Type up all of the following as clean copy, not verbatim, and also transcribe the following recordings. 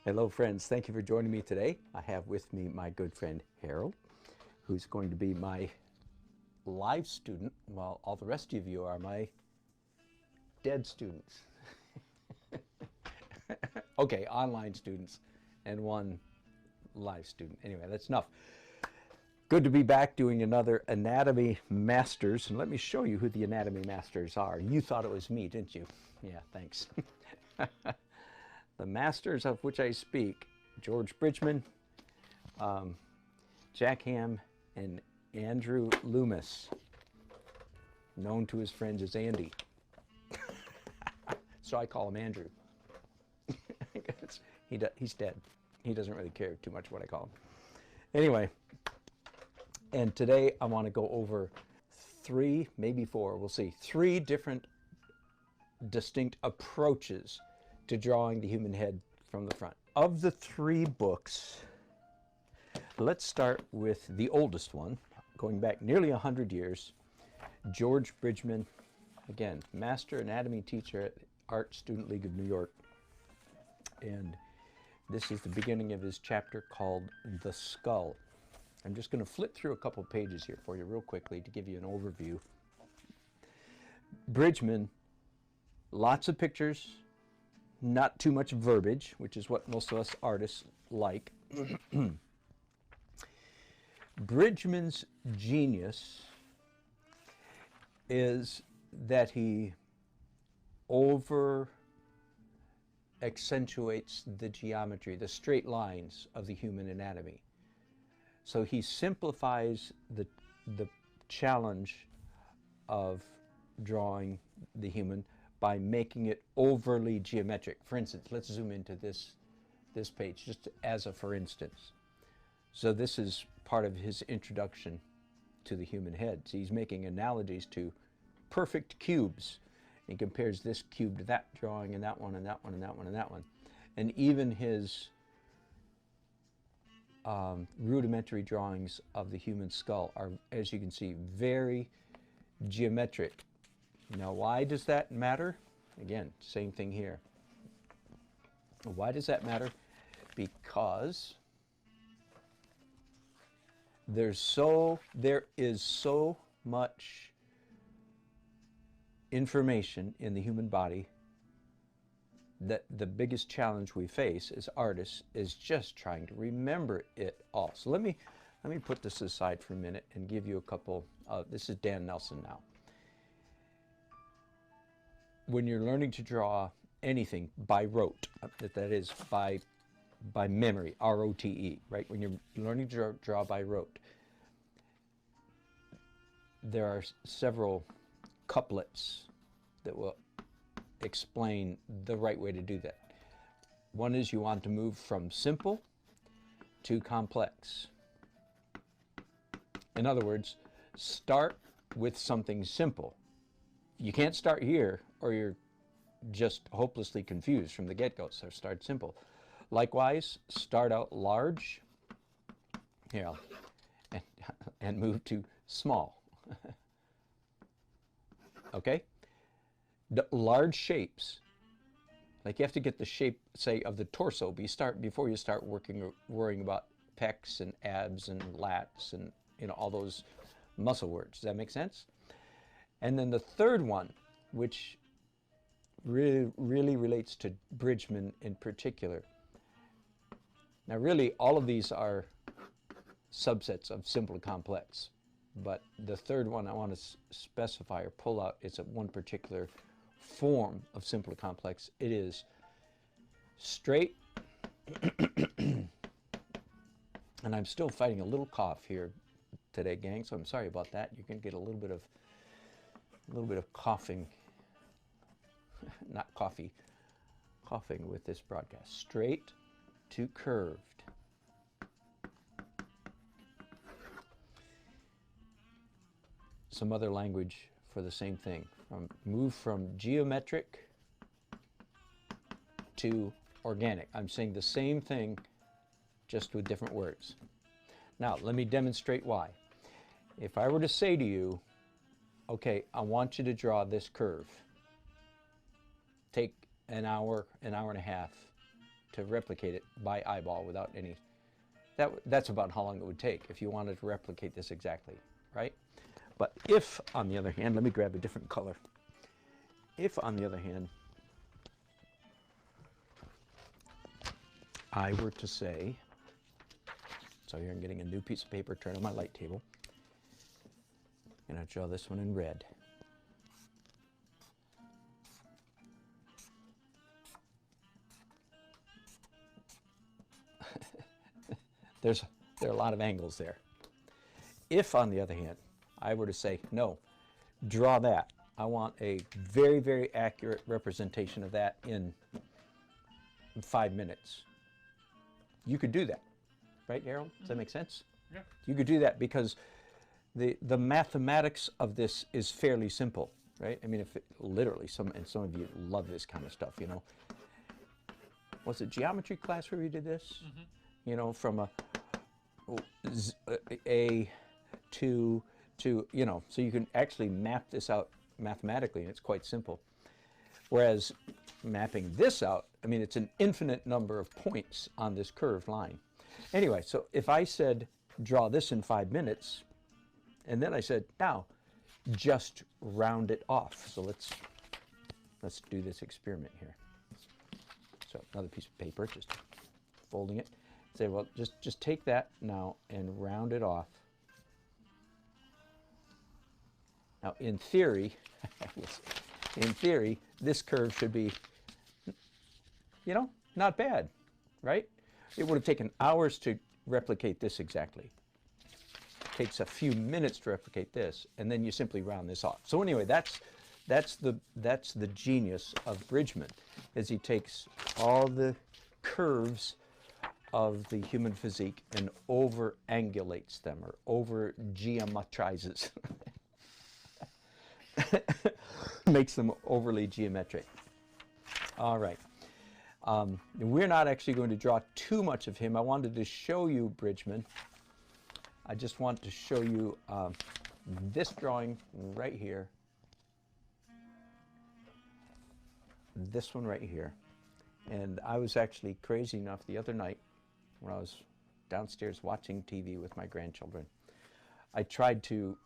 Hello friends, thank you for joining me today. I have with me my good friend Harold, who's going to be my live student, while all the rest of you are my dead students. Okay, online students and one live student. Anyway, that's enough. Good to be back doing another Anatomy Masters, and let me show you who the Anatomy Masters are. You thought it was me, didn't you? Yeah, thanks. The masters of which I speak: George Bridgman, Jack Ham, and Andrew Loomis, known to his friends as Andy. So I call him Andrew. He's dead. He doesn't really care too much what I call him. Anyway, and today I want to go over three, maybe four, we'll see, three different distinct approaches to drawing the human head from the front. Of the three books, let's start with the oldest one, going back nearly 100 years, George Bridgman, again, master anatomy teacher at the Art Student League of New York. And this is the beginning of his chapter called The Skull. I'm just going to flip through a couple pages here for you real quickly to give you an overview. Bridgman, lots of pictures, not too much verbiage, which is what most of us artists like. Bridgman's genius is that he over accentuates the geometry, the straight lines of the human anatomy. So he simplifies the challenge of drawing the human by making it overly geometric. For instance, let's zoom into this page, just as a for instance. So this is part of his introduction to the human head. So he's making analogies to perfect cubes. He compares this cube to that drawing, and that one, and that one, and that one, and that one. And even his rudimentary drawings of the human skull are, as you can see, very geometric. Now, why does that matter? Again, same thing here. Why does that matter? Because there is so much information in the human body that the biggest challenge we face as artists is just trying to remember it all. So let me put this aside for a minute and give you a couple. This is Dan Nelson now. When you're learning to draw anything by rote, that is by memory, R-O-T-E, right? When you're learning to draw by rote, there are several couplets that will explain the right way to do that. One is you want to move from simple to complex. In other words, start with something simple. You can't start here or you're just hopelessly confused from the get-go, so start simple. Likewise, start out large, and move to small. Okay? The large shapes, like you have to get the shape, say, of the torso before you start worrying about pecs and abs and lats and all those muscle words. Does that make sense? And then the third one, which really relates to Bridgman in particular. Now, really, all of these are subsets of simple and complex, but the third one I want to specify or pull out is one particular form of simple and complex. It is straight, and I'm still fighting a little cough here today, gang, so I'm sorry about that. You can get a little bit of coughing, not coffee, coughing with this broadcast. Straight to curved. Some other language for the same thing. Move from geometric to organic. I'm saying the same thing, just with different words. Now, let me demonstrate why. If I were to say to you, okay, I want you to draw this curve. Take an hour and a half to replicate it by eyeball without any, that's about how long it would take if you wanted to replicate this exactly, right? But if, on the other hand, let me grab a different color. If, on the other hand, I were to say, so here I'm getting a new piece of paper, turn on my light table, and I'll draw this one in red. There are a lot of angles there. If, on the other hand, I were to say, no, draw that. I want a very, very accurate representation of that in 5 minutes. You could do that, right, Harold? Does that make sense? Yeah. You could do that because the mathematics of this is fairly simple, right? I mean, if it, literally, some of you love this kind of stuff, you know. Was it geometry class where we did this? Mm-hmm. You know, from a to, you know, so you can actually map this out mathematically, and it's quite simple. Whereas mapping this out, I mean, it's an infinite number of points on this curved line. Anyway, so if I said, draw this in 5 minutes, and then I said, now, just round it off. So let's do this experiment here. So another piece of paper, just folding it. Say, well, just take that now and round it off. Now, in theory, this curve should be, you know, not bad, right? It would have taken hours to replicate this exactly. It takes a few minutes to replicate this, and then you simply round this off. So anyway, that's the genius of Bridgman, is he takes all the curves of the human physique and over-angulates them, or over-geometrizes. Makes them overly geometric. All right. We're not actually going to draw too much of him. I wanted to show you Bridgman. I just want to show you this drawing right here. This one right here. And I was actually crazy enough the other night when I was downstairs watching TV with my grandchildren. I tried to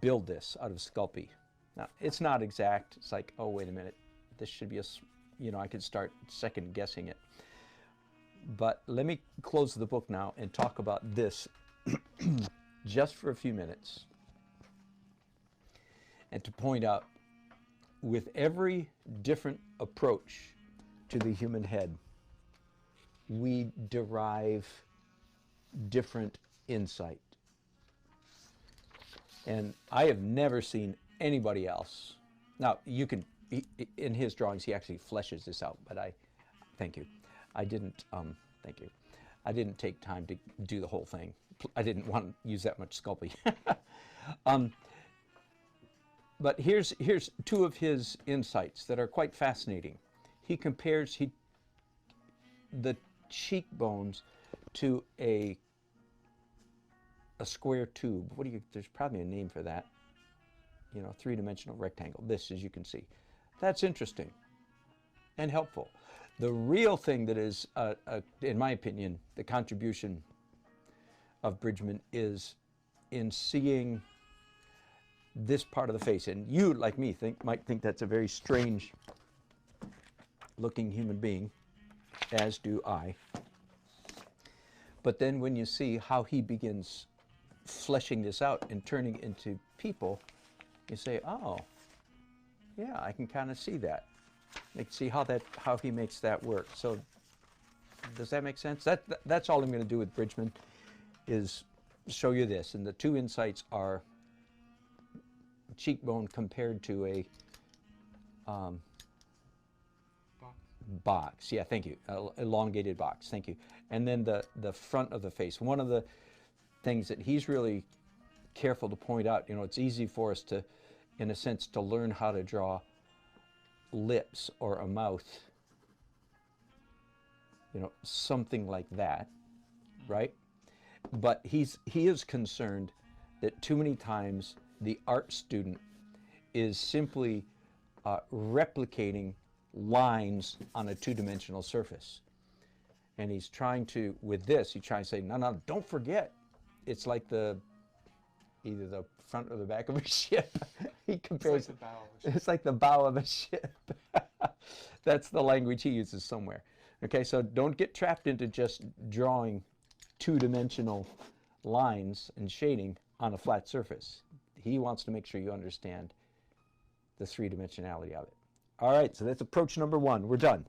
build this out of Sculpey. Now, it's not exact. It's like, oh, wait a minute. This should be a, you know, I could start second guessing it. But let me close the book now and talk about this just for a few minutes. And to point out, with every different approach to the human head, we derive different insight. And I have never seen anybody else. Now, you can, in his drawings, he actually fleshes this out, but thank you. I didn't, thank you. I didn't take time to do the whole thing. I didn't want to use that much Sculpey. But here's two of his insights that are quite fascinating. He compares the cheekbones to a square tube. There's probably a name for that. You know, three-dimensional rectangle. This, as you can see. That's interesting and helpful. The real thing that is, in my opinion, the contribution of Bridgman is in seeing this part of the face. And you, like me, might think that's a very strange looking human being, as do I. But then when you see how he begins fleshing this out and turning into people, you say, oh, yeah, I can kind of see that. I can see how he makes that work. So does that make sense? That's all I'm going to do with Bridgman, is show you this. And the two insights are cheekbone compared to a box. Yeah, thank you. Elongated box. Thank you. And then the front of the face. One of the things that he's really careful to point out, you know, it's easy for us to, in a sense, to learn how to draw lips or a mouth, you know, something like that, right? But he is concerned that too many times the art student is simply replicating lines on a two-dimensional surface. And he's trying to, with this, he's trying to say, no, no, don't forget. It's like either the front or the back of a ship. He compares it. It's like the bow of a ship. That's the language he uses somewhere. Okay, so don't get trapped into just drawing two-dimensional lines and shading on a flat surface. He wants to make sure you understand the three-dimensionality of it. All right, so that's approach number one. We're done.